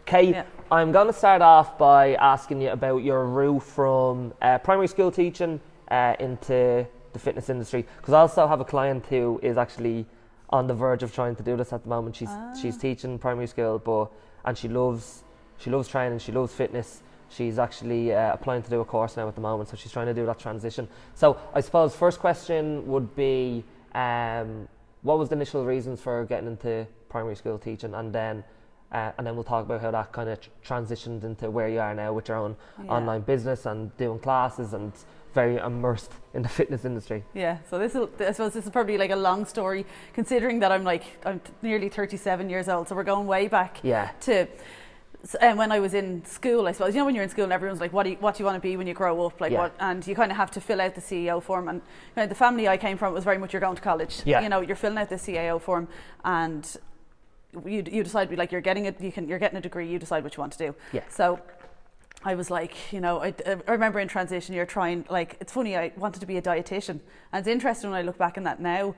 Kate, I'm going to start off by asking you about your route from primary school teaching into the fitness industry, because I also have a client who is actually on the verge of trying to do this at the moment. She's teaching primary school, and she loves training, she loves fitness. She's actually applying to do a course now at the moment, so she's trying to do that transition. So I suppose first question would be, what was the initial reasons for getting into primary school teaching, and then we'll talk about how that kind of transitioned into where you are now with your own online business and doing classes and very immersed in the fitness industry. Yeah, so I suppose this is probably like a long story, considering that I'm nearly 37 years old, so we're going way back to when I was in school. I suppose, when you're in school and everyone's like, what do you want to be when you grow up, and you kind of have to fill out the CEO form, and the family I came from was very much, you're going to college, you're filling out the CAO form, and you decide, like, you're getting a degree, you decide what you want to do. So I was like, I remember in transition year trying, like, it's funny, I wanted to be a dietitian, and it's interesting when I look back on that now,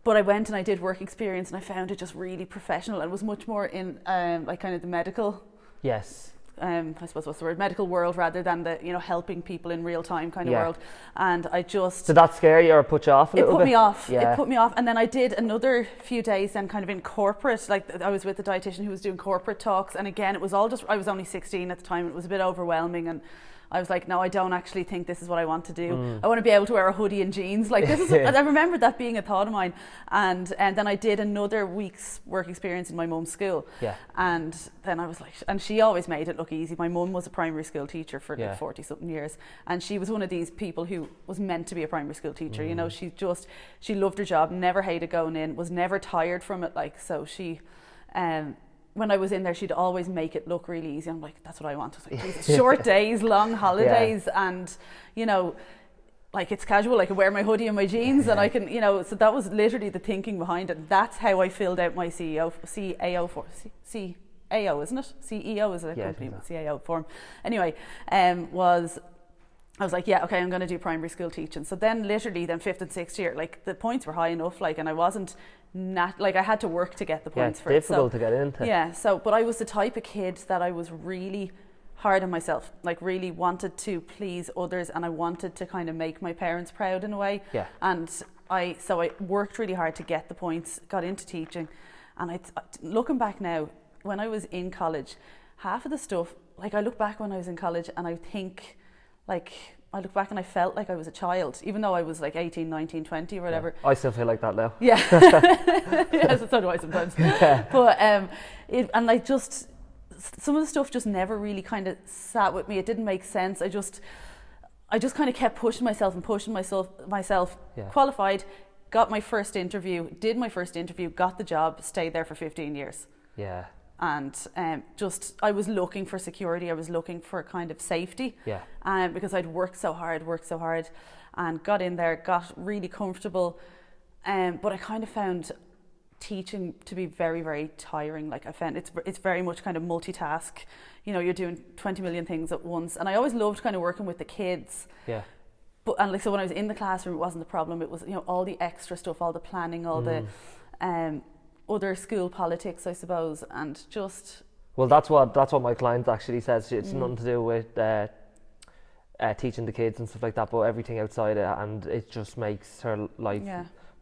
but I went and I did work experience, and I found it just really professional, and it was much more in like kind of the medical, I suppose what's the word, medical world, rather than the helping people in real time kind of world. And I just, did that scare you or put you off a little bit? It put me off, and then I did another few days then kind of in corporate, like I was with a dietitian who was doing corporate talks, and again it was all just, I was only 16 at the time, it was a bit overwhelming, and I was like, no, I don't actually think this is what I want to do. I want to be able to wear a hoodie and jeans. Like, this is, I remember that being a thought of mine. And then I did another week's work experience in my mum's school. And then I was like, and she always made it look easy. My mum was a primary school teacher for like 40 something years. And she was one of these people who was meant to be a primary school teacher. She loved her job, never hated going in, was never tired from it. Like, so she, when I was in there, she'd always make it look really easy. I'm like, that's what I want. I was like, Jesus, short days, long holidays, and like, it's casual. I can wear my hoodie and my jeans, and I can, so that was literally the thinking behind it. That's how I filled out my CAO CAO, isn't it? CEO is a company with CAO form. Anyway, I was like, okay, I'm going to do primary school teaching. So then literally then 5th and 6th year, like, the points were high enough, like, and I wasn't like, I had to work to get the points for it. It's difficult to get into. But I was the type of kid that I was really hard on myself, like, really wanted to please others, and I wanted to kind of make my parents proud in a way. And I worked really hard to get the points, got into teaching, and looking back now, when I was in college, half of the stuff, like, I look back when I was in college and I think, like, I look back and I felt like I was a child, even though I was like 18, 19, 20 or whatever. I still feel like that now. Yes, so do I sometimes. But and I just, some of the stuff just never really kind of sat with me. It didn't make sense. I just kind of kept pushing myself, qualified, got my first interview, got the job, stayed there for 15 years. And I was looking for security, I was looking for kind of safety, because I'd worked so hard, and got in there, got really comfortable, but I kind of found teaching to be very, very tiring. Like, I found it's very much kind of multitask, you're doing 20 million things at once, and I always loved kind of working with the kids. But, and like, so when I was in the classroom, it wasn't the problem, it was, all the extra stuff, all the planning, all the other school politics, I suppose, and just... Well, that's what my client actually says. It's nothing to do with teaching the kids and stuff like that, but everything outside it, and it just makes her life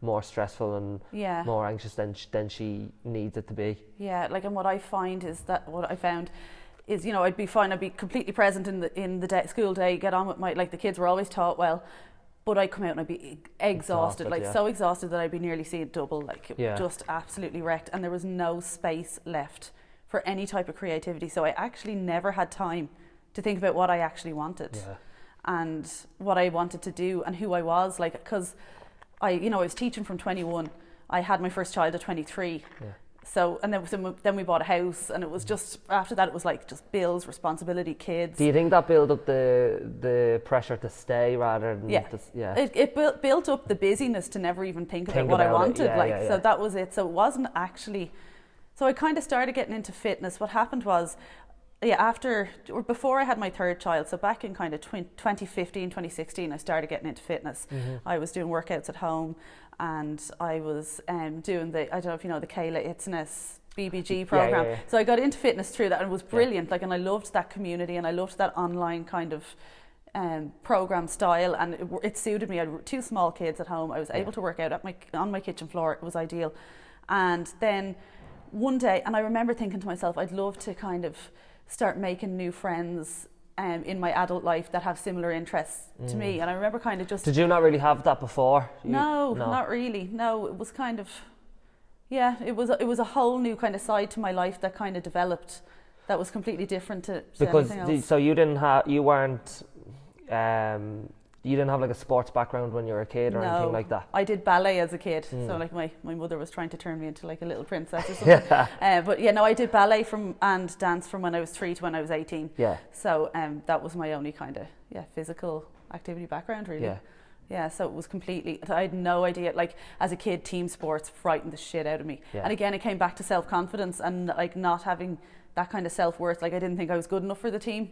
more stressful and more anxious than she needs it to be. Like, and what I found is, I'd be fine, I'd be completely present in the school day, get on with the kids were always taught well. But I'd come out and I'd be exhausted, so exhausted that I'd be nearly seeing double, just absolutely wrecked. And there was no space left for any type of creativity. So I actually never had time to think about what I actually wanted and what I wanted to do and who I was. Like, because I was teaching from 21. I had my first child at 23. So, and then we bought a house, and it was just, after that it was like just bills, responsibility, kids. Do you think that built up the pressure to stay rather than it built up the busyness to never even think about what I wanted. So that was it. So it wasn't actually, so I kind of started getting into fitness. What happened was, after or before I had my third child, so back in kind of 2015, 2016, I started getting into fitness. I was doing workouts at home, and I was doing I don't know if you know the Kayla Itzness BBG program. Yeah. So I got into fitness through that, and it was brilliant. Like, and I loved that community, and I loved that online kind of program style, and it suited me. I had 2 small kids at home. I was able to work out on my kitchen floor. It was ideal. And then one day, and I remember thinking to myself, I'd love to kind of start making new friends in my adult life that have similar interests to me. And I remember kind of just... Did you not really have that before? No, not really. No, it was kind of... Yeah, it was a whole new kind of side to my life that kind of developed that was completely different to anything else. So you didn't have like a sports background when you were a kid or anything like that? I did ballet as a kid. So like my mother was trying to turn me into like a little princess or something. But yeah, no, I did ballet and dance from when I was 3 to when I was 18. Yeah. So that was my only kind of physical activity background really. Yeah. Yeah, so it was completely, I had no idea, like as a kid, team sports frightened the shit out of me. Yeah. And again, it came back to self-confidence and like not having that kind of self-worth. Like I didn't think I was good enough for the team.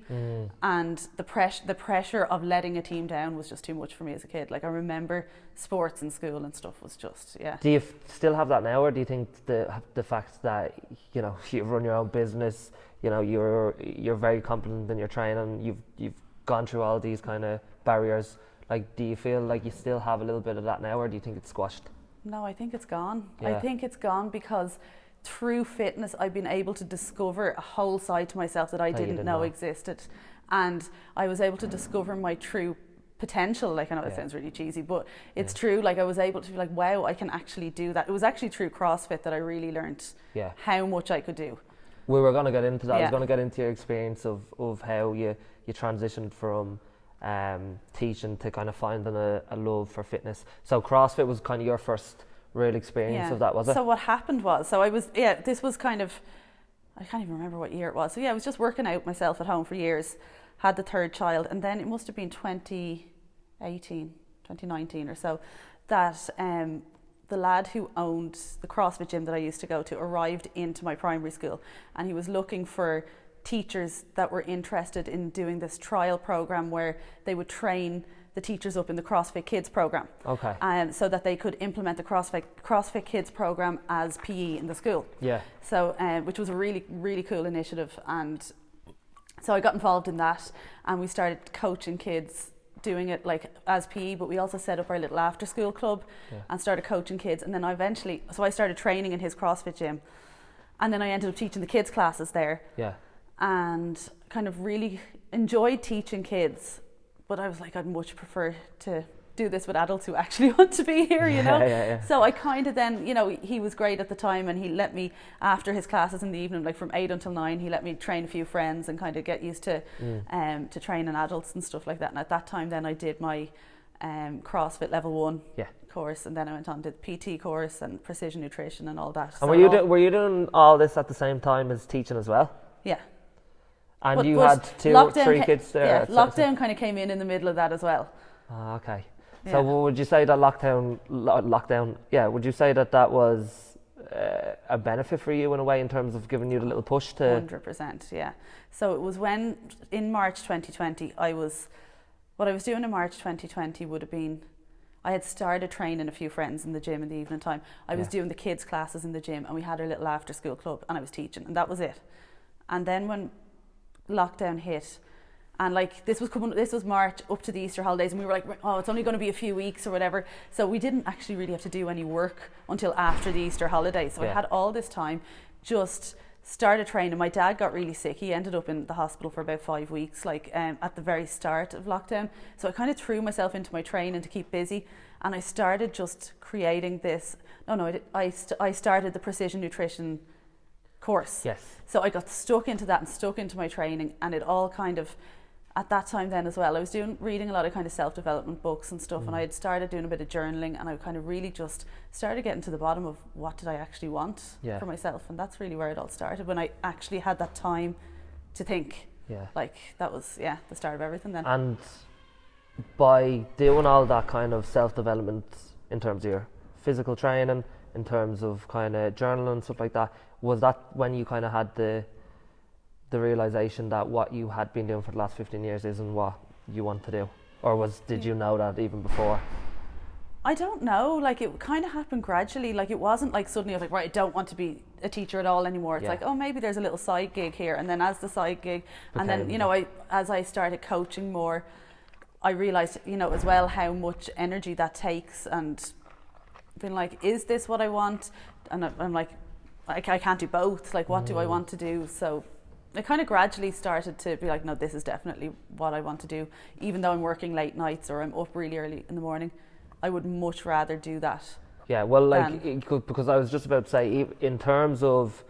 And the pressure of letting a team down was just too much for me as a kid. Like I remember sports in school and stuff was just, Do you still have that now, or do you think the fact that, you know, you run your own business, you know, you're very competent in your training, you've gone through all these kind of barriers, like, do you feel like you still have a little bit of that now, or do you think it's squashed? No, I think it's gone. I think it's gone because through fitness, I've been able to discover a whole side to myself that I didn't know existed. And I was able to discover my true potential. Like, I know that sounds really cheesy, but it's true. Like, I was able to be like, wow, I can actually do that. It was actually through CrossFit that I really learned how much I could do. We were going to get into that. I was going to get into your experience of how you transitioned from teaching to kind of finding a love for fitness. So CrossFit was kind of your first real experience of that, was it? So what happened was, this was kind of, I can't even remember what year it was. So I was just working out myself at home for years, had the 3rd child, and then it must have been 2019 or so, that the lad who owned the CrossFit gym that I used to go to arrived into my primary school, and he was looking for teachers that were interested in doing this trial program where they would train the teachers up in the CrossFit Kids program. Okay. So that they could implement the CrossFit Kids program as PE in the school. Yeah. So, which was a really, really cool initiative. And so I got involved in that, and we started coaching kids, doing it like as PE, but we also set up our little after school club and started coaching kids. And then I started training in his CrossFit gym. And then I ended up teaching the kids classes there. Yeah. And kind of really enjoyed teaching kids, but I was like, I'd much prefer to do this with adults who actually want to be here, you know. So I kind of then, you know, he was great at the time, and he let me, after his classes in the evening, like from 8 until 9, he let me train a few friends and kind of get used to training adults and stuff like that. And at that time then I did my CrossFit level 1 course, and then I went on to the PT course and precision nutrition and all that. And were you doing all this at the same time as teaching as well? Yeah. And you had 2 or 3 kids there? Yeah, lockdown kind of came in the middle of that as well. Oh, okay. Yeah. So would you say that lockdown, would you say that was a benefit for you in a way, in terms of giving you the little push to... 100%, yeah. So it was when, in March 2020, what I was doing in March 2020 would have been, I had started training a few friends in the gym in the evening time. I was doing the kids' classes in the gym, and we had our little after school club, and I was teaching, and that was it. And then when lockdown hit, and like this was March up to the Easter holidays, and we were like, oh, it's only going to be a few weeks or whatever, so we didn't actually really have to do any work until after the Easter holidays. So I had all this time, just started training. My dad got really sick. He ended up in the hospital for about 5 weeks, like at the very start of lockdown. So I kind of threw myself into my training to keep busy, and I started just creating this. I started the precision nutrition course. Yes. So I got stuck into that and stuck into my training, and it all kind of, at that time then as well, I was reading a lot of kind of self-development books and stuff, and I had started doing a bit of journaling, and I kind of really just started getting to the bottom of what did I actually want for myself, and that's really where it all started, when I actually had that time to think. Yeah. Like that was the start of everything then. And by doing all that kind of self-development in terms of your physical training, in terms of kind of journaling and stuff like that, was that when you kind of had the realization that what you had been doing for the last 15 years isn't what you want to do? Or did you know that even before? I don't know, like it kind of happened gradually. Like it wasn't like suddenly I was like, right, I don't want to be a teacher at all anymore. It's like, oh, maybe there's a little side gig here. And then as the side gig, and then, you know, as I started coaching more, I realized, you know, as well how much energy that takes, and been like, is this what I want? And I'm like, I can't do both. Like, what do I want to do? So I kind of gradually started to be like, no, this is definitely what I want to do. Even though I'm working late nights or I'm up really early in the morning, I would much rather do that. Yeah, well, like, because I was just about to say, in terms of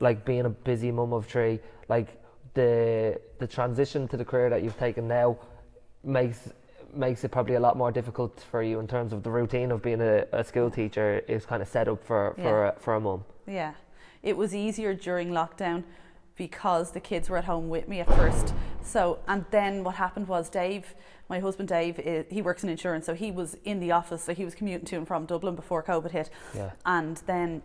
like being a busy mum of three, like the transition to the career that you've taken now makes it probably a lot more difficult for you in terms of the routine of being a school teacher is kind of set up for a mum. Yeah, it was easier during lockdown because the kids were at home with me at first. So, and then what happened was Dave, my husband Dave, he works in insurance, so he was in the office, so he was commuting to and from Dublin before COVID hit. Yeah. And then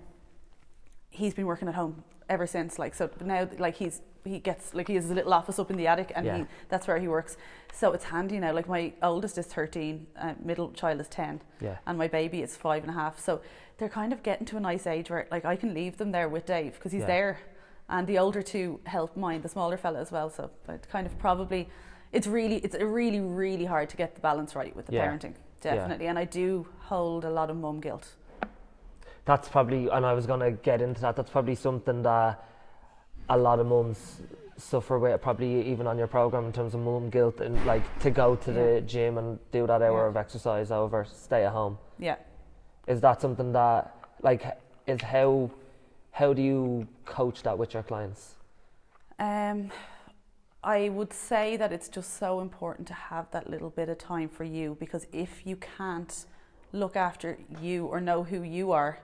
he's been working at home ever since. Like, so now, like, he has a little office up in the attic, and that's where he works. So it's handy now. Like, my oldest is 13, middle child is 10, and my baby is 5.5. So they're kind of getting to a nice age where, like, I can leave them there with Dave because he's there. And the older two help mind the smaller fella as well. So it kind of probably, it's really, really hard to get the balance right with the parenting, definitely. And I do hold a lot of mum guilt. That's probably, and I was going to get into that, that's probably something that a lot of mums suffer with, probably even on your program, in terms of mum guilt, and like to go to the gym and do that hour of exercise over stay at home. Yeah. Is that something that, like, is how do you coach that with your clients? I would say that it's just so important to have that little bit of time for you, because if you can't look after you or know who you are,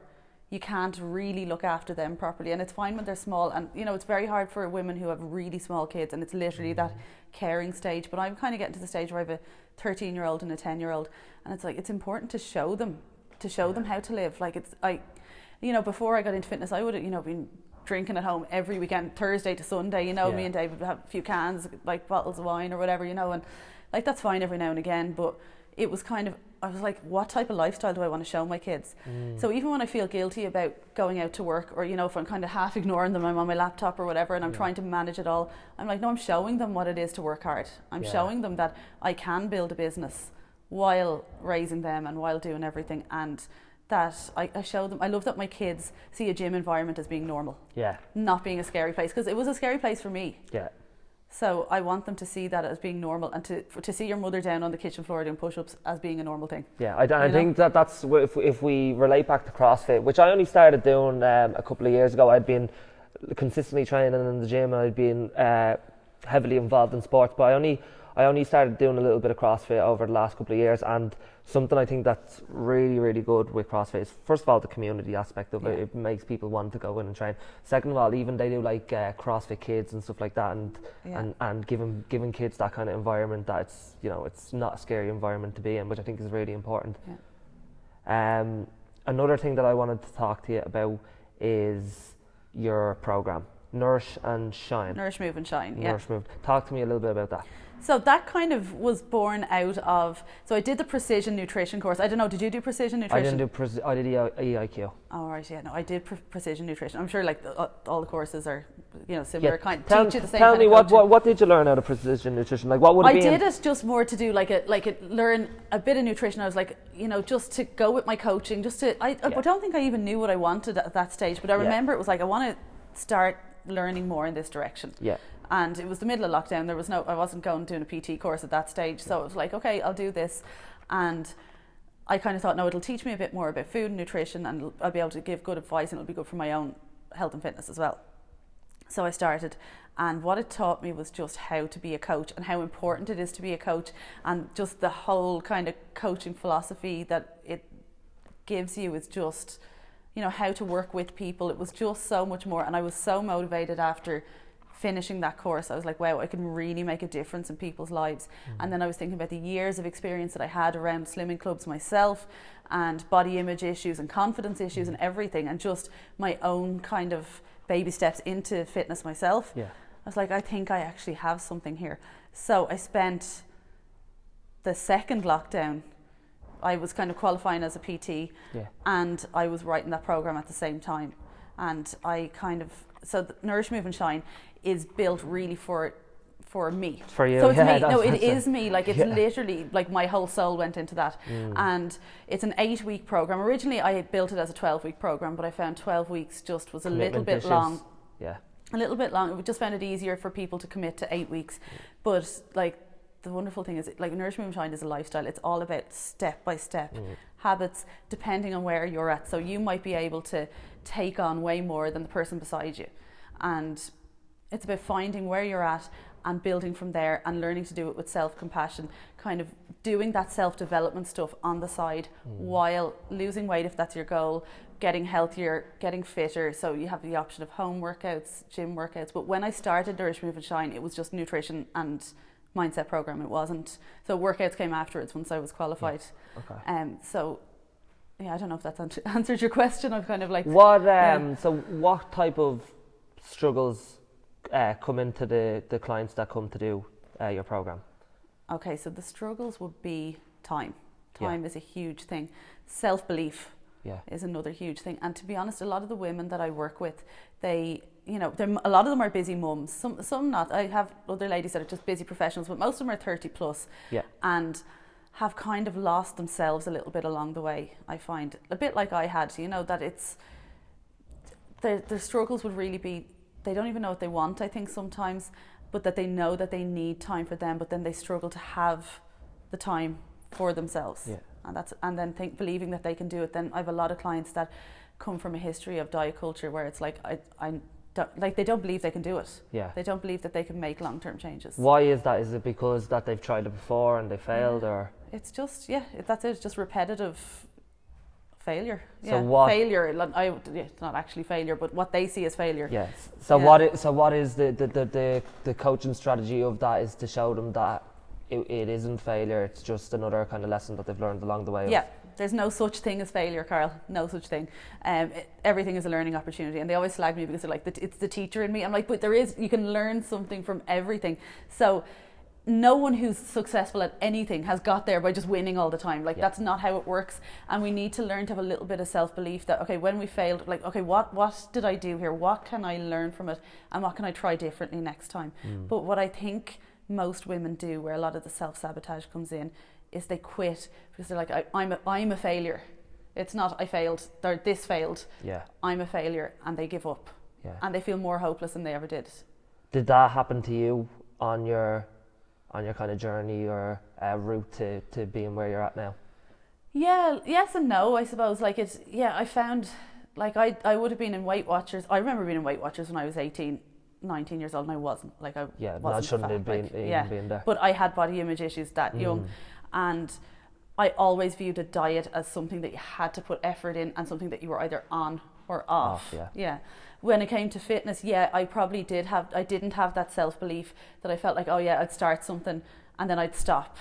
you can't really look after them properly. And it's fine when they're small, and you know, it's very hard for women who have really small kids, and it's literally that caring stage. But I'm kind of getting to the stage where I have a 13-year-old and a 10-year-old, and it's like, it's important to show them how to live. Like, you know, before I got into fitness, I would have, you know, been drinking at home every weekend, Thursday to Sunday, you know, me and Dave would have a few cans, like bottles of wine or whatever, you know, and like, that's fine every now and again, but it was kind of, I was like, what type of lifestyle do I want to show my kids? So even when I feel guilty about going out to work, or, you know, if I'm kind of half ignoring them, I'm on my laptop or whatever, and I'm trying to manage it all, I'm like, no, I'm showing them what it is to work hard. I'm showing them that I can build a business while raising them and while doing everything, and that I show them. I love that my kids see a gym environment as being normal, not being a scary place, because it was a scary place for me. So I want them to see that as being normal, and to see your mother down on the kitchen floor doing push-ups as being a normal thing. I think that's if we relate back to CrossFit, which I only started doing a couple of years ago. I'd been consistently training in the gym, and I'd been heavily involved in sports, but I only started doing a little bit of CrossFit over the last couple of years. And something I think that's really, really good with CrossFit is, first of all, the community aspect of it. It makes people want to go in and train. Second of all, even they do like CrossFit Kids and stuff like that, and giving kids that kind of environment that it's, you know, it's not a scary environment to be in, which I think is really important. Another thing that I wanted to talk to you about is your program, Nourish and Shine. Nourish, Move and Shine. Nourish, Move. Talk to me a little bit about that. So that kind of was born out of, so I did the precision nutrition course. I don't know, did you do precision nutrition? I did EIQ. Oh, right, no, I did precision nutrition. I'm sure like all the courses are, you know, similar, teach you the same Tell kind me, of what did you learn out of precision nutrition? Like, what would it be? I did it just more to do learn a bit of nutrition. I was like, you know, just to go with my coaching, just to, I don't think I even knew what I wanted at that stage, but I remember it was like, I want to start learning more in this direction. And it was the middle of lockdown. I wasn't doing a PT course at that stage. So it was like, okay, I'll do this. And I kind of thought, no, it'll teach me a bit more about food and nutrition, and I'll be able to give good advice, and it'll be good for my own health and fitness as well. So I started, and what it taught me was just how to be a coach, and how important it is to be a coach, and just the whole kind of coaching philosophy that it gives you is just, you know, how to work with people. It was just so much more, and I was so motivated after finishing that course. I was like, wow, I can really make a difference in people's lives. And then I was thinking about the years of experience that I had around slimming clubs myself, and body image issues and confidence issues and everything, and just my own kind of baby steps into fitness myself. I was like, I think I actually have something here. So I spent the second lockdown, I was kind of qualifying as a PT, and I was writing that program at the same time. and so the Nourish, Move and Shine is built really for me. For you, so it's yeah, me. No, it that's is me. Like it's literally like my whole soul went into that, and it's an 8-week program. Originally, I had built it as a 12-week program, but I found 12 weeks just was a little bit long. Yeah, a little bit long. We just found it easier for people to commit to 8 weeks, but like. The wonderful thing is, like, Nourish, Move and Shine is a lifestyle. It's all about step by step habits, depending on where you're at. So you might be able to take on way more than the person beside you, and it's about finding where you're at and building from there, and learning to do it with self-compassion, kind of doing that self-development stuff on the side while losing weight if that's your goal, getting healthier, getting fitter. So you have the option of home workouts, gym workouts. But when I started Nourish, Move and Shine, it was just nutrition and mindset program. It wasn't, so workouts came afterwards once I was qualified. So yeah, I don't know if that's answered your question. I've kind of like so what type of struggles come into the clients that come to do your program? Okay, so the struggles would be time is a huge thing. Self-belief is another huge thing, and to be honest, a lot of the women that I work with, a lot of them are busy mums, some not. I have other ladies that are just busy professionals, but most of them are 30 plus and have kind of lost themselves a little bit along the way. I find a bit like I had, that it's their struggles would really be, they don't even know what they want, I think sometimes, but that they know that they need time for them, but then they struggle to have the time for themselves. And then believing that they can do it. Then I have a lot of clients that come from a history of diet culture where it's like they don't believe they can do it. They don't believe that they can make long-term changes. Why is that? Is it because that they've tried it before and they failed, or it's just that's it. It's just repetitive failure. Failure? It's not actually failure, but what they see as failure. Yes. So what is the coaching strategy of that? Is to show them that it isn't failure. It's just another kind of lesson that they've learned along the way. There's no such thing as failure, Carl. No such thing. Everything is a learning opportunity, and they always slag me because they're like, it's the teacher in me. I'm like, but there is. You can learn something from everything. So no one who's successful at anything has got there by just winning all the time. Like that's not how it works. And we need to learn to have a little bit of self-belief that, okay, when we failed, like, okay, what did I do here? What can I learn from it? And what can I try differently next time? But what I think most women do, where a lot of the self-sabotage comes in, is they quit because they're like, I'm a failure. It's not I failed, this failed. I'm a failure, and they give up. And they feel more hopeless than they ever did. Did that happen to you on your kind of journey or route to being where you're at now? Yes and no, I suppose. Like I found, like I would have been in Weight Watchers. I remember being in Weight Watchers when I was 18, 19 years old, and I wasn't. Like I wasn't that shouldn't have been there. But I had body image issues that young, and I always viewed a diet as something that you had to put effort in and something that you were either on or off. When it came to fitness, I probably didn't have that self-belief that I felt like, I'd start something and then I'd stop.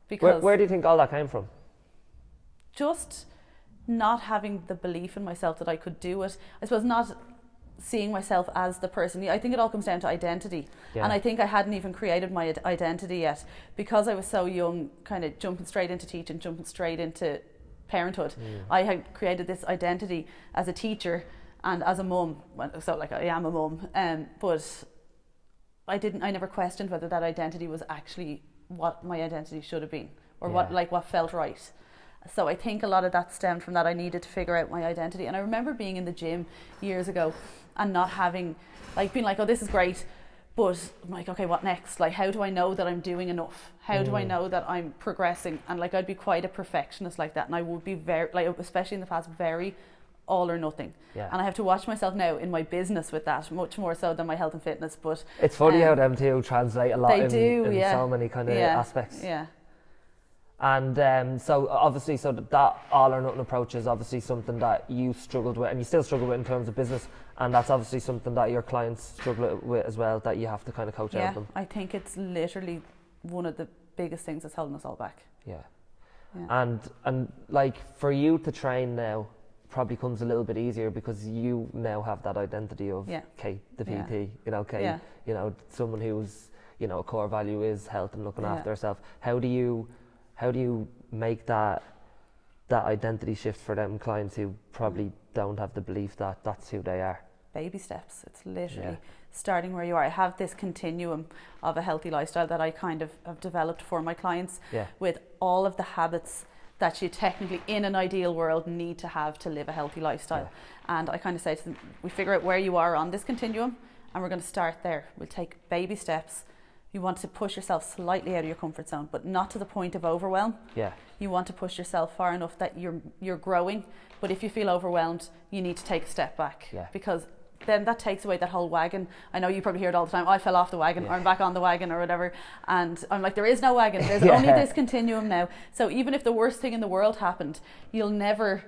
Because where do you think all that came from? Just not having the belief in myself that I could do it. I suppose not seeing myself as the person. I think it all comes down to identity. And I think I hadn't even created my identity yet, because I was so young, kind of jumping straight into teaching, jumping straight into parenthood. I had created this identity as a teacher and as a mum. So like I am a mum, but I never questioned whether that identity was actually what my identity should have been, or what felt right. So I think a lot of that stemmed from that. I needed to figure out my identity. And I remember being in the gym years ago and not having, like, being like, oh, this is great, but I'm like, okay, what next? Like, how do I know that I'm doing enough? How do I know that I'm progressing? And like, I'd be quite a perfectionist like that, and I would be very, like, especially in the past, very all or nothing. And I have to watch myself now in my business with that, much more so than my health and fitness. But it's funny how them two translate a lot in so many kind of aspects. And so obviously, that all or nothing approach is obviously something that you struggled with, and you still struggle with in terms of business, and that's obviously something that your clients struggle with as well, that you have to kind of coach out them. I think it's literally one of the biggest things that's holding us all back. And like, for you to train now probably comes a little bit easier because you now have that identity of Kate the PT, Kate, someone who's, a core value is health and looking after herself. How do you make that identity shift for them clients who probably don't have the belief that that's who they are. Baby steps. It's literally starting where you are. I have this continuum of a healthy lifestyle that I kind of have developed for my clients with all of the habits that you technically, in an ideal world, need to have to live a healthy lifestyle. And I kind of say to them, we figure out where you are on this continuum, and we're going to start there. We'll take baby steps. You want to push yourself slightly out of your comfort zone, but not to the point of overwhelm. You want to push yourself far enough that you're growing, but if you feel overwhelmed, you need to take a step back, because then that takes away that whole wagon. I know you probably hear it all the time, I fell off the wagon, or I'm back on the wagon, or whatever. And I'm like, there is no wagon, there's only this continuum now. So even if the worst thing in the world happened, you'll never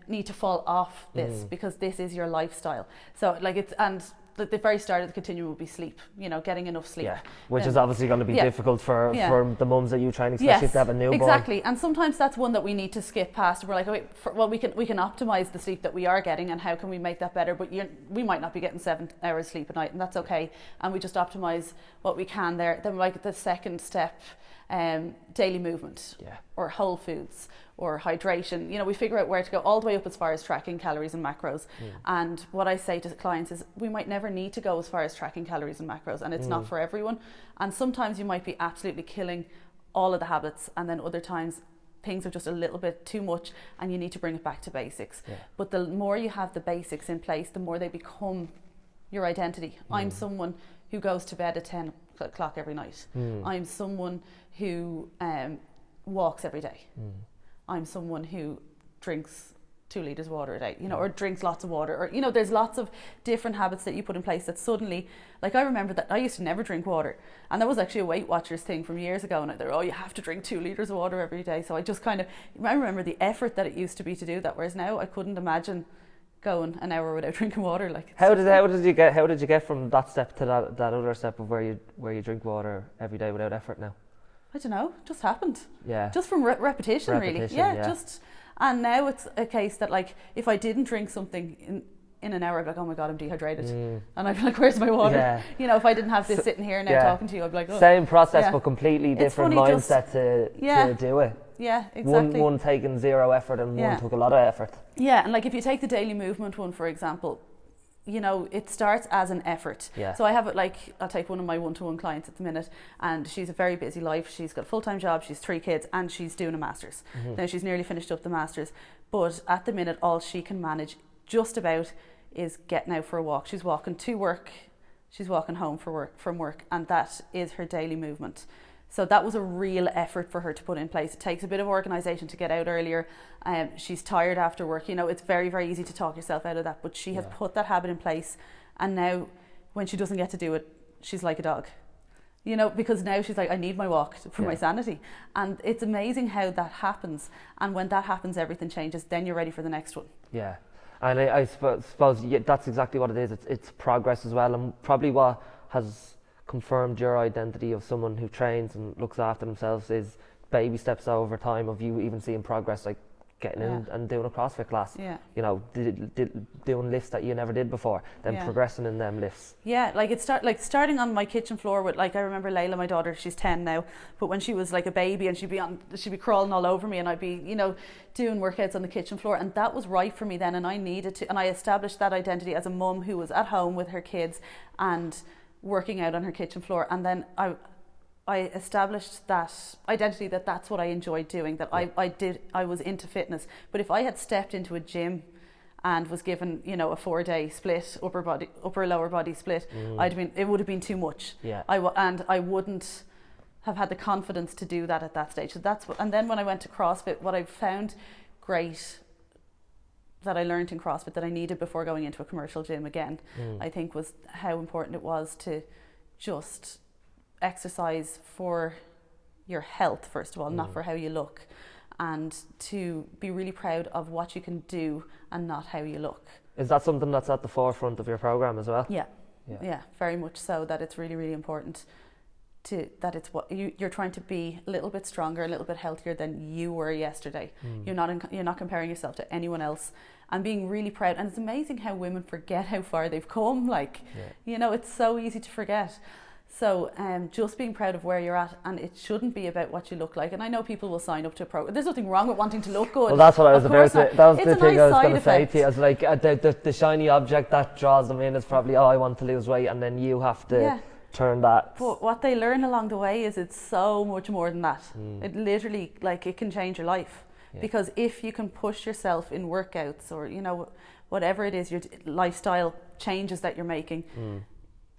need to fall off this, because this is your lifestyle. So like it's, and the very start of the continuum will be sleep, you know, getting enough sleep. Which is obviously going to be difficult for the mums that you train, especially if they have a newborn. Exactly, and sometimes that's one that we need to skip past. We're like, we can optimize the sleep that we are getting, and how can we make that better? But we might not be getting 7 hours sleep a night, and that's okay. And we just optimize what we can there. Then like the second step, daily movement, or whole foods, or hydration. You know, we figure out where to go, all the way up as far as tracking calories and macros. And what I say to clients is, we might never need to go as far as tracking calories and macros, and it's not for everyone. And sometimes you might be absolutely killing all of the habits, and then other times things are just a little bit too much and you need to bring it back to basics. But the more you have the basics in place, the more they become your identity. I'm someone who goes to bed at 10 o'clock every night. I'm someone who walks every day. I'm someone who drinks 2 litres of water a day, you know, or drinks lots of water, or, you know, there's lots of different habits that you put in place that suddenly, like I remember that I used to never drink water, and that was actually a Weight Watchers thing from years ago, and they're, you have to drink 2 litres of water every day. So I just I remember the effort that it used to be to do that, whereas now I couldn't imagine going an hour without drinking water. Like, how did you get from that step to that other step of where you drink water every day without effort now? I don't know, just happened. Just from repetition, really. Just, and now it's a case that, like, if I didn't drink something in an hour, I'd be like, oh my God, I'm dehydrated. And I'd be like, where's my water? You know, if I didn't have this sitting here now talking to you, I'd be like, oh. Same process, but completely different mindset to do it. Exactly. One taking zero effort, and one took a lot of effort. And like if you take the daily movement one, for example, you know, it starts as an effort. So I have it, like, I'll take one of my one-to-one clients at the minute, and she's a very busy life. She's got a full-time job, she's 3 kids, and she's doing a master's. Now she's nearly finished up the master's, but at the minute all she can manage just about is getting out for a walk. She's walking to work, she's walking home from work, and that is her daily movement. So that was a real effort for her to put in place. It takes a bit of organisation to get out earlier. She's tired after work. You know, it's very, very easy to talk yourself out of that. But she has put that habit in place. And now when she doesn't get to do it, she's like a dog. You know, because now she's like, I need my walk for my sanity. And it's amazing how that happens. And when that happens, everything changes. Then you're ready for the next one. And I suppose that's exactly what it is. It's progress as well. And probably what has confirmed your identity of someone who trains and looks after themselves is baby steps over time of you even seeing progress, like getting in and doing a CrossFit class, you know, doing lifts that you never did before, then progressing in them lifts. Like starting on my kitchen floor with, like, I remember Layla, my daughter, she's 10 now, but when she was like a baby and she'd be crawling all over me, and I'd be, you know, doing workouts on the kitchen floor, and that was right for me then, and I needed to, and I established that identity as a mum who was at home with her kids and working out on her kitchen floor. And then I established that identity, that's what I enjoyed doing, that I was into fitness. But if I had stepped into a gym and was given, you know, a 4-day split, upper lower body split, it would have been too much. And I wouldn't have had the confidence to do that at that stage. So and then when I went to CrossFit, what I found great that I learned in CrossFit that I needed before going into a commercial gym again, I think, was how important it was to just exercise for your health, first of all, not for how you look, and to be really proud of what you can do and not how you look. Is that something that's at the forefront of your program as well? Yeah, very much so. That it's really, really important that it's what you're trying to be a little bit stronger, a little bit healthier than you were yesterday. You're not comparing yourself to anyone else, and being really proud. And it's amazing how women forget how far they've come. Like, you know, it's so easy to forget. So just being proud of where you're at, and it shouldn't be about what you look like. And I know people will sign up to a program. There's nothing wrong with wanting to look good. Well, that's what I was about to. That was It's the a thing nice I was side going to say effect. to you. I was like, the shiny object that draws them in is probably, oh, I want to lose weight, and then you have to turn that. But what they learn along the way is it's so much more than that. It literally, like, it can change your life. Yeah. Because if you can push yourself in workouts or, you know, whatever it is, your lifestyle changes that you're making,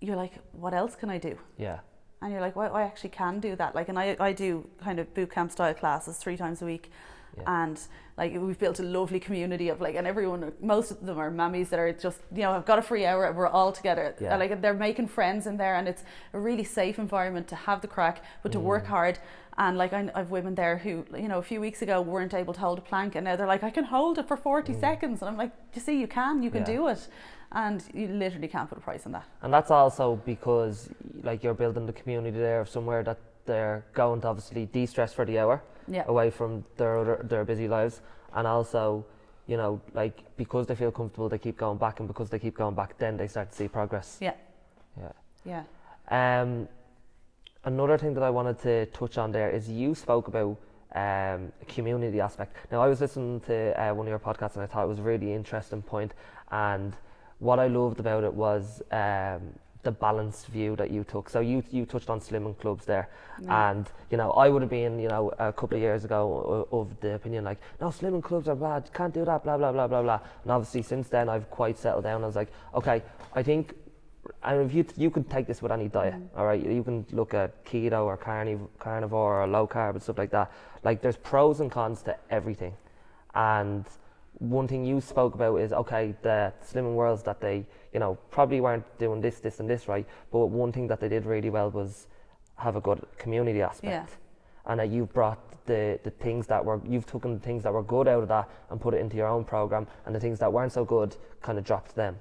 you're like, what else can I do? Yeah. And you're like, well, I actually can do that. Like, and I do kind of boot camp style classes 3 times a week. Yeah. And like, we've built a lovely community of like, and everyone, most of them are mammies that are just, you know, I've got a free hour, we're all together. Yeah. And like, they're making friends in there, and it's a really safe environment to have the crack, but to work hard. And like, I've women there who, you know, a few weeks ago weren't able to hold a plank, and now they're like, I can hold it for 40 seconds. And I'm like, you see, you can do it. And you literally can't put a price on that. And that's also because like, you're building the community there of somewhere that they're going to obviously de-stress for the hour away from their busy lives, and also, you know, like, because they feel comfortable, they keep going back, and because they keep going back, then they start to see progress. Another thing that I wanted to touch on there is you spoke about community aspect. Now, I was listening to one of your podcasts, and I thought it was a really interesting point, and what I loved about it was the balanced view that you took. So you touched on slimming clubs there, and you know, I would have been, you know, a couple of years ago of the opinion like, no, slimming clubs are bad, can't do that, blah blah blah blah blah. And obviously since then I've quite settled down. I was like, okay, I think, and if you can take this with any diet, all right, you can look at keto or carnivore or low carb and stuff like that. Like, there's pros and cons to everything, and one thing you spoke about is, okay, the slimming worlds that they, you know, probably weren't doing this and this right, but one thing that they did really well was have a good community aspect. And that you've brought you've taken the things that were good out of that and put it into your own program, and the things that weren't so good kind of dropped them.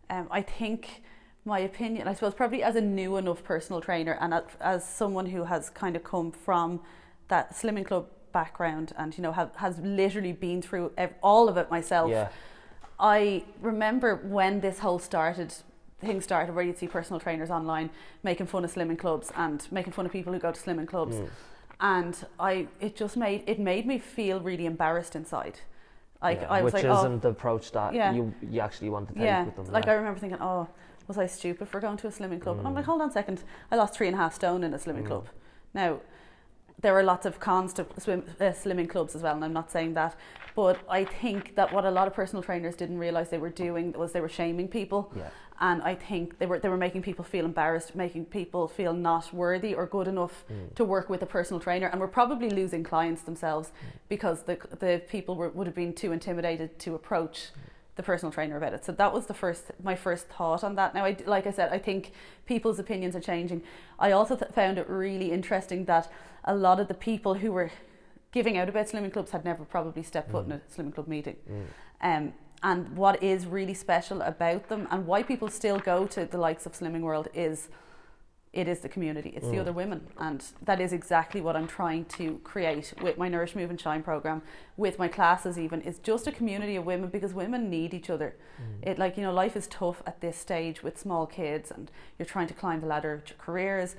I think my opinion, I suppose, probably as a new enough personal trainer, and as someone who has kind of come from that slimming club background, and, you know, has literally been through all of it myself. I remember when this whole thing started, where you'd see personal trainers online making fun of slimming clubs and making fun of people who go to slimming clubs, and it made me feel really embarrassed inside. Like, I was which like, isn't the approach that you actually want to take with them. Like, I remember thinking, oh, was I stupid for going to a slimming club? And I'm like, hold on a second, I lost 3.5 stone in a slimming club. Now, there are lots of cons to slimming clubs as well, and I'm not saying that, but I think that what a lot of personal trainers didn't realise they were doing was they were shaming people. And I think they were making people feel embarrassed, making people feel not worthy or good enough to work with a personal trainer, and were probably losing clients themselves because the people would have been too intimidated to approach the personal trainer about it. So that was my first thought on that. Now, like I said, I think people's opinions are changing. I also found it really interesting that a lot of the people who were giving out about slimming clubs had never probably stepped foot in a slimming club meeting. And what is really special about them, and why people still go to the likes of Slimming World, is it is the community. It's the other women, and that is exactly what I'm trying to create with my Nourish, Move and Shine program, with my classes even, is just a community of women, because women need each other. It, like, you know, life is tough at this stage with small kids, and you're trying to climb the ladder of your careers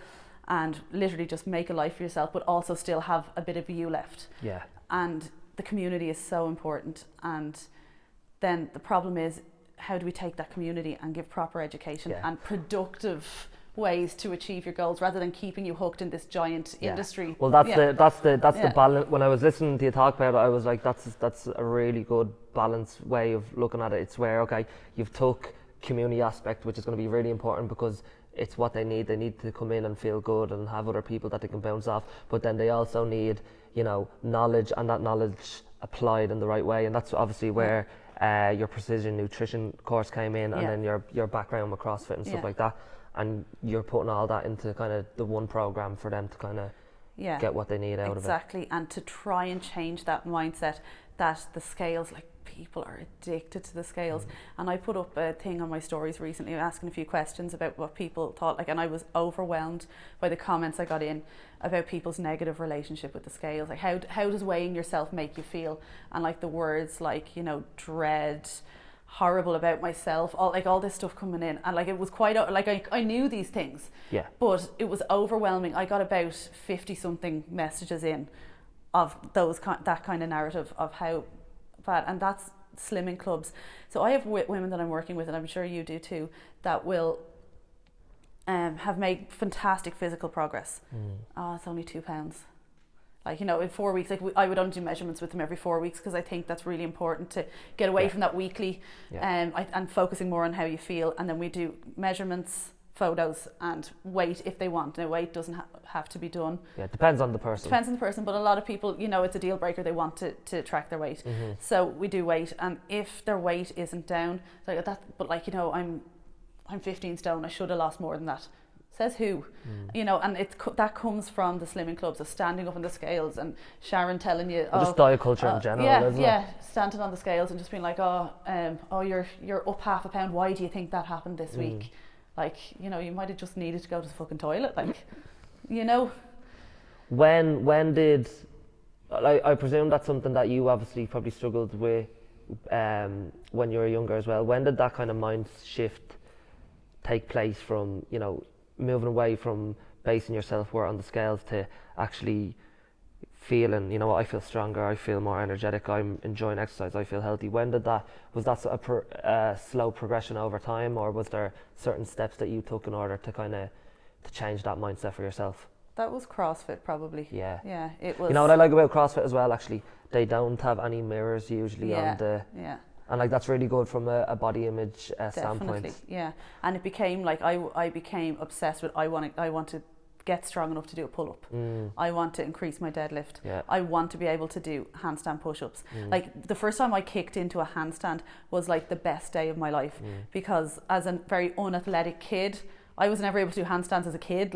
and literally just make a life for yourself, but also still have a bit of you left. And the community is so important. And then the problem is, how do we take that community and give proper education and productive ways to achieve your goals, rather than keeping you hooked in this giant industry? Well, that's the balance. When I was listening to you talk about it, I was like, that's a really good balanced way of looking at it. It's where, okay, you've took community aspect, which is going to be really important, because it's what they need. They need to come in and feel good and have other people that they can bounce off, but then they also need, you know, knowledge, and that knowledge applied in the right way. And that's obviously where your precision nutrition course came in, and then your background with CrossFit and stuff like that, and you're putting all that into kind of the one program for them to kind of get what they need out of it. Exactly, and to try and change that mindset that the scales, like, people are addicted to the scales. And I put up a thing on my stories recently asking a few questions about what people thought, like, and I was overwhelmed by the comments I got in about people's negative relationship with the scales. Like, how does weighing yourself make you feel? And like the words like, you know, dread, horrible about myself, all this stuff coming in, and like it was quite like I knew these things, Yeah. but it was overwhelming. I got about 50 something messages in of that kind of narrative of how bad, and that's slimming clubs. So I have women that I'm working with, and I'm sure you do too, that will have made fantastic physical progress. Oh, it's only £2. Like, you know, in 4 weeks, like I would only do measurements with them every 4 weeks, because I think that's really important to get away from that weekly, and focusing more on how you feel. And then we do measurements, photos, and weight if they want. Now, weight doesn't have to be done. Yeah, it depends on the person. Depends on the person, but a lot of people, you know, it's a deal breaker. They want to track their weight. So we do weight, and if their weight isn't down, like that, but like, you know, I'm 15 stone, I should have lost more than that. Says who? You know, and that comes from the slimming clubs, of standing up on the scales, and Sharon telling you, just diet culture in general, isn't it? Standing on the scales and just being like, you're up half a pound. Why do you think that happened this week? Like, you know, you might have just needed to go to the fucking toilet, like, you know. When did, I presume that's something that you obviously probably struggled with when you were younger as well. When did that kind of mind shift take place from, you know, moving away from basing your self-worth on the scales to actually feeling, you know what, I feel stronger, I feel more energetic, I'm enjoying exercise, I feel healthy? When did that, was that a slow progression over time, or was there certain steps that you took in order to kind of to change that mindset for yourself? That was CrossFit, probably. Yeah, it was. You know what I like about CrossFit as well, actually, they don't have any mirrors usually on the, and like that's really good from a body image standpoint. Yeah, and it became like I became obsessed with I want to get strong enough to do a pull-up. I want to increase my deadlift. I want to be able to do handstand push-ups. Like the first time I kicked into a handstand was like the best day of my life, because as a very unathletic kid, I was never able to do handstands as a kid,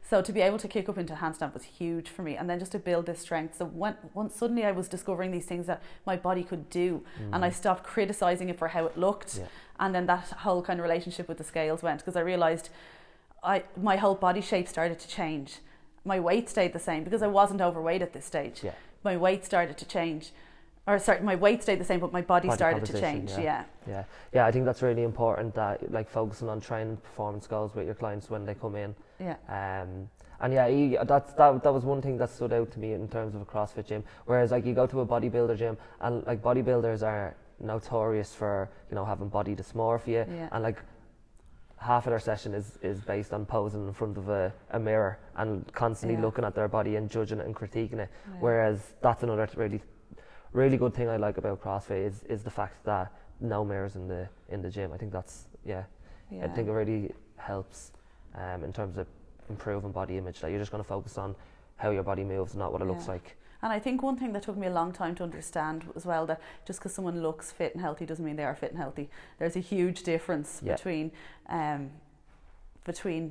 so to be able to kick up into handstand was huge for me, and then just to build this strength. So once suddenly I was discovering these things that my body could do, and I stopped criticizing it for how it looked, and then that whole kind of relationship with the scales went, because I realized my whole body shape started to change. My weight stayed the same because I wasn't overweight at this stage. My weight started to change. My weight stayed the same, but my body started to change. Yeah, I think that's really important, that like focusing on training performance goals with your clients when they come in. And that was one thing that stood out to me in terms of a CrossFit gym. Whereas like you go to a bodybuilder gym, and like bodybuilders are notorious for, you know, having body dysmorphia, and like half of their session is based on posing in front of a mirror and constantly looking at their body and judging it and critiquing it. Whereas that's another really good thing I like about CrossFit is the fact that no mirrors in the gym. I think that's I think it really helps in terms of improving body image, that you're just going to focus on how your body moves, not what it looks like. And I think one thing that took me a long time to understand as well, that just because someone looks fit and healthy doesn't mean they are fit and healthy. There's a huge difference between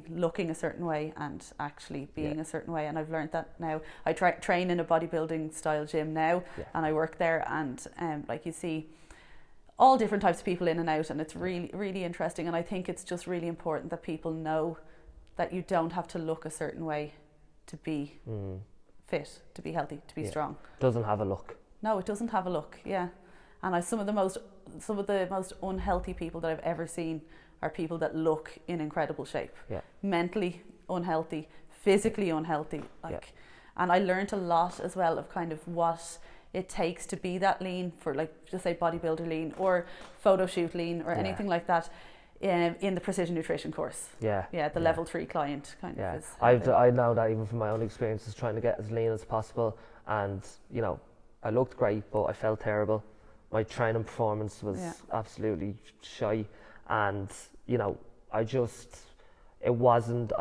looking a certain way and actually being a certain way, and I've learned that now. I train in a bodybuilding style gym now, and I work there, and like you see all different types of people in and out, and it's really, really interesting. And I think it's just really important that people know that you don't have to look a certain way to be fit, to be healthy, to be strong. Doesn't have a look. No, it doesn't have a look. And some of the most unhealthy people that I've ever seen are people that look in incredible shape. Mentally unhealthy, physically unhealthy. And I learned a lot as well of kind of what it takes to be that lean, for like just say bodybuilder lean or photo shoot lean or anything like that, in the precision nutrition course. The level 3 client kind of is. I know that even from my own experiences, trying to get as lean as possible, and you know, I looked great but I felt terrible. My training performance was absolutely shy, and you know, I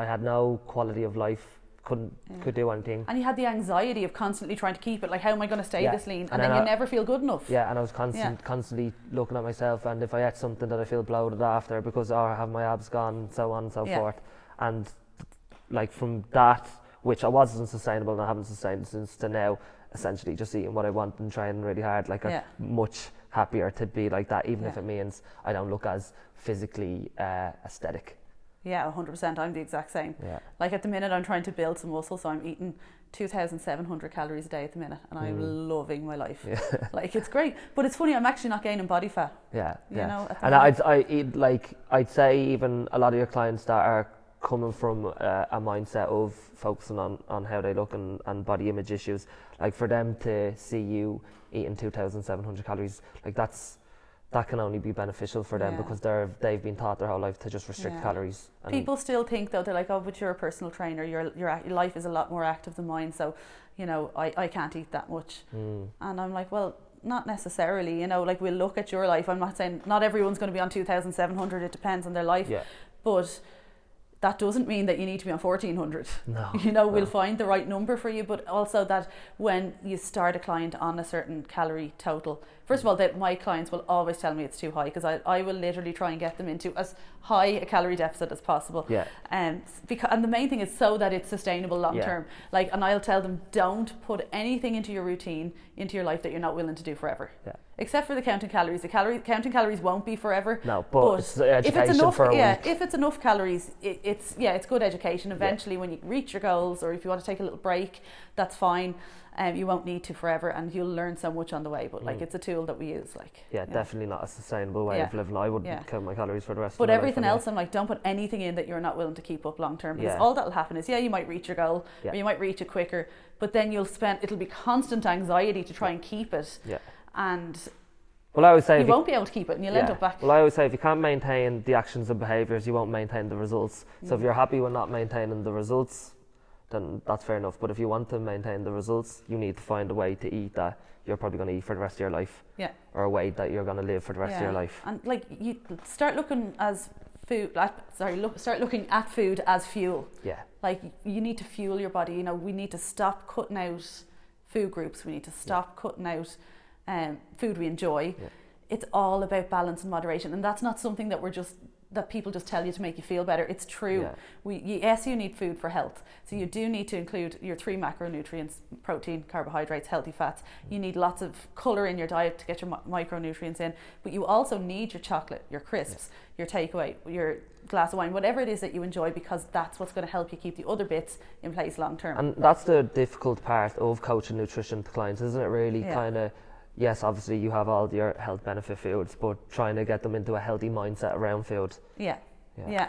had no quality of life, could do anything. And you had the anxiety of constantly trying to keep it, like, how am I going to stay this lean? And then you never feel good enough. And I was constantly looking at myself, and if I ate something that I feel bloated after because I have my abs gone, and so on and so forth. And like from that, which I wasn't sustainable and I haven't sustained since, to now essentially just eating what I want and trying really hard, like I'm much happier to be like that, even if it means I don't look as physically aesthetic. Yeah, 100%. I'm the exact same. Yeah. Like at the minute, I'm trying to build some muscle, so I'm eating 2,700 calories a day at the minute, and I'm loving my life. Yeah. Like it's great, but it's funny. I'm actually not gaining body fat. Yeah. You know, at the And minute. I eat, like, I'd say even a lot of your clients that are coming from a mindset of focusing on how they look and body image issues, like for them to see you eating 2,700 calories, like that can only be beneficial for them, Yeah. because they've been taught their whole life to just restrict Yeah. calories. And People still think though, they're like, oh, but you're a personal trainer, your life is a lot more active than mine, so you know I can't eat that much. And I'm like, well, not necessarily, you know, like we'll look at your life. I'm not saying not everyone's going to be on 2,700, it depends on their life. Yeah. But that doesn't mean that you need to be on 1,400. No, You know, no. we'll find the right number for you, but also that when you start a client on a certain calorie total, first of all, that my clients will always tell me it's too high, because I will literally try and get them into as high a calorie deficit as possible. Yeah. And the main thing is so that it's sustainable long Yeah. term. Like, and I'll tell them, don't put anything into your routine, into your life that you're not willing to do forever. Yeah. Except for the counting calories. Counting calories won't be forever. No, but it's education if it's enough, for a week. if it's enough calories, it's good education. Eventually, when you reach your goals, or if you want to take a little break, that's fine. You won't need to forever, and you'll learn so much on the way. But like, it's a tool that we use. Like, Yeah, definitely not a sustainable way of living. I wouldn't count my calories for the rest of But my life. everything anyway. else, I'm like, don't put anything in that you're not willing to keep up long term, because Yeah. all that'll happen is, you might reach your goal, Yeah. or you might reach it quicker, but then it'll be constant anxiety to try and keep it, Yeah. and Well, I always say you won't be able to keep it, and you'll end up back. Well, I always say if you can't maintain the actions and behaviours, you won't maintain the results. So if you're happy with not maintaining the results, then that's fair enough. But if you want to maintain the results, you need to find a way to eat that you're probably going to eat for the rest of your life. Yeah. Or a way that you're going to live for the rest of your life. And like, you start looking start looking at food as fuel. Yeah. Like, you need to fuel your body. You know, we need to stop cutting out food groups. We need to stop cutting out food we enjoy. Yeah. It's all about balance and moderation, and that's not something that people just tell you to make you feel better. It's true. Yeah. Yes, you need food for health. So you do need to include your 3 macronutrients: protein, carbohydrates, healthy fats. You need lots of colour in your diet to get your micronutrients in. But you also need your chocolate, your crisps, your takeaway, your glass of wine, whatever it is that you enjoy, because that's what's going to help you keep the other bits in place long term. And that's the difficult part of coaching nutrition to clients, isn't it? Really, kind of. Yes, obviously you have all your health benefit foods, but trying to get them into a healthy mindset around food. Yeah,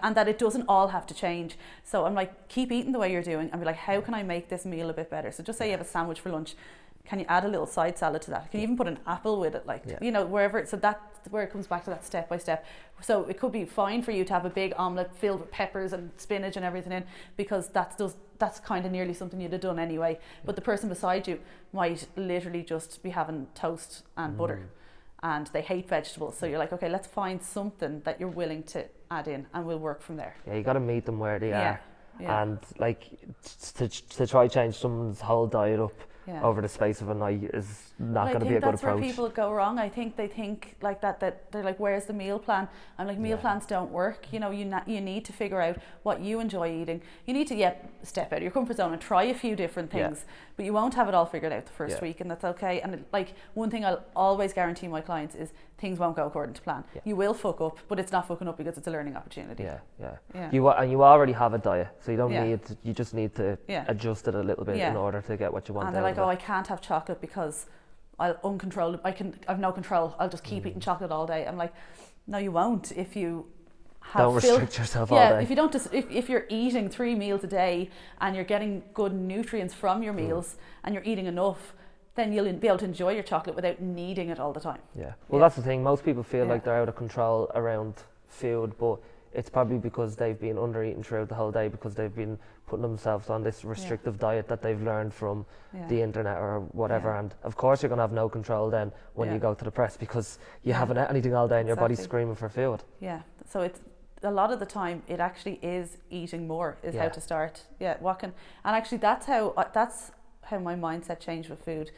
and that it doesn't all have to change. So I'm like, keep eating the way you're doing, and be like, how can I make this meal a bit better? So just say you have a sandwich for lunch, can you add a little side salad to that? Can you even put an apple with it? Like, you know, wherever. So that's where it comes back to that step by step. So it could be fine for you to have a big omelette filled with peppers and spinach and everything in, because that's kind of nearly something you'd have done anyway. But the person beside you might literally just be having toast and butter, and they hate vegetables. So you're like, okay, let's find something that you're willing to add in, and we'll work from there. Yeah, you got to meet them where they are. Yeah. And like to try change someone's whole diet up over the space of a night is not going to be a good approach. That's where people go wrong. I think they think like that they're like, where's the meal plan? I'm like, meal plans don't work. You know, you need to figure out what you enjoy eating. You need to step out of your comfort zone and try a few different things, but you won't have it all figured out the first week, and that's okay. And like, one thing I'll always guarantee my clients is things won't go according to plan. You will fuck up, but it's not fucking up because it's a learning opportunity. You already have a diet, so you don't need. You just need to adjust it a little bit in order to get what you want. And they're like, oh, I can't have chocolate because I've no control. I'll just keep eating chocolate all day. I'm like, no, you won't if you don't restrict yourself all day. If you don't, if you're eating 3 meals a day and you're getting good nutrients from your meals and you're eating enough, then you'll be able to enjoy your chocolate without needing it all the time. Well, that's the thing. Most people feel like they're out of control around food, but it's probably because they've been under eating throughout the whole day, because they've been putting themselves on this restrictive diet that they've learned from the internet or whatever. And of course you're going to have no control then when you go to the press, because you haven't ate anything all day and your body's screaming for food. So it's a lot of the time it actually is eating more is how to start. And actually that's how my mindset changed with food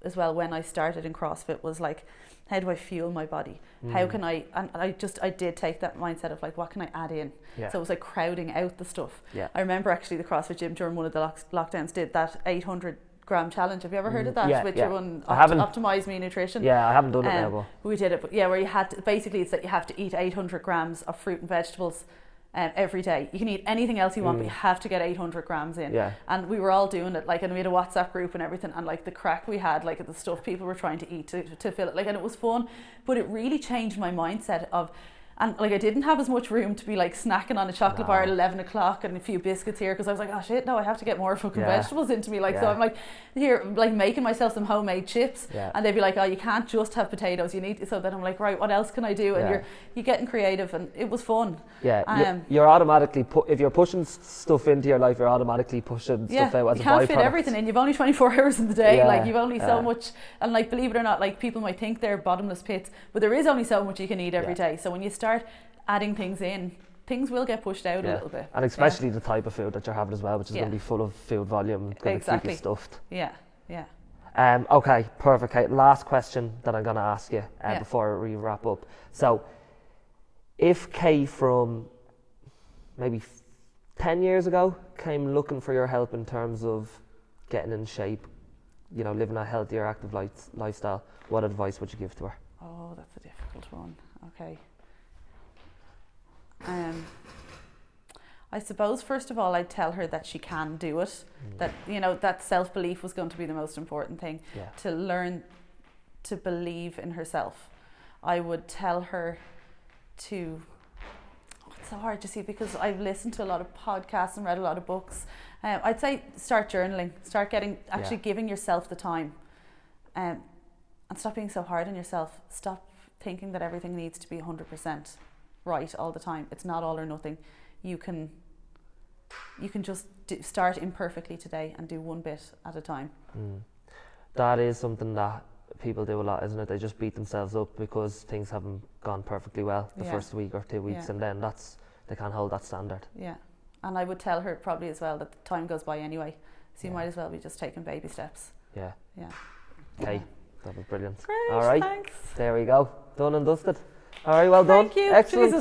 as well. When I started in CrossFit, was like, how do I fuel my body? How can I, and I did take that mindset of like, what can I add in? So it was like crowding out the stuff. I remember actually the CrossFit gym during one of the lockdowns did that 800-gram challenge. Have you ever heard of that? With your one, Optimize Me Nutrition. I haven't done it now, but we did it. But where you had to, basically it's that you have to eat 800 grams of fruit and vegetables every day. You can eat anything else you want, but you have to get 800 grams in. Yeah. And we were all doing it, like, and we had a WhatsApp group and everything, and like the crack we had, like the stuff people were trying to eat to fill it, like, and it was fun, but it really changed my mindset of. And like I didn't have as much room to be like snacking on a chocolate bar at 11 o'clock and a few biscuits here, because I was like, oh shit, no, I have to get more fucking vegetables into me. Like, so I'm like here, like making myself some homemade chips, and they'd be like, oh, you can't just have potatoes, you need. So then I'm like, right, what else can I do? And you're getting creative, and it was fun. Yeah, you're automatically if you're pushing stuff into your life, you're automatically pushing stuff out as a byproduct. You can't fit everything in. You've only 24 hours in the day. Like you've only so much, and like believe it or not, like people might think they're bottomless pits, but there is only so much you can eat every day. So when you start adding things in, things will get pushed out a little bit. And especially the type of food that you're having as well, which is going to be full of food volume, going to keep you stuffed. Okay, perfect. Kate. Last question that I'm going to ask you before we wrap up. So, if Kate from maybe 10 years ago came looking for your help in terms of getting in shape, you know, living a healthier, active lifestyle, what advice would you give to her? Oh, that's a difficult one. Okay. I suppose first of all I'd tell her that she can do it, that, you know, that self-belief was going to be the most important thing, to learn to believe in herself. I would tell her to, it's so hard to see because I've listened to a lot of podcasts and read a lot of books. I'd say start journaling, start giving yourself the time, and stop being so hard on yourself. Stop thinking that everything needs to be 100% right all the time. It's not all or nothing. You can just start imperfectly today and do one bit at a time. That is something that people do a lot, isn't it? They just beat themselves up because things haven't gone perfectly well the first week or 2 weeks, and then they can't hold that standard. And I would tell her probably as well that the time goes by anyway, so you might as well be just taking baby steps. Okay, that was brilliant. Great, all right, thanks. There we go, done and dusted. All right, well done. Thank you. Excellent. Jesus.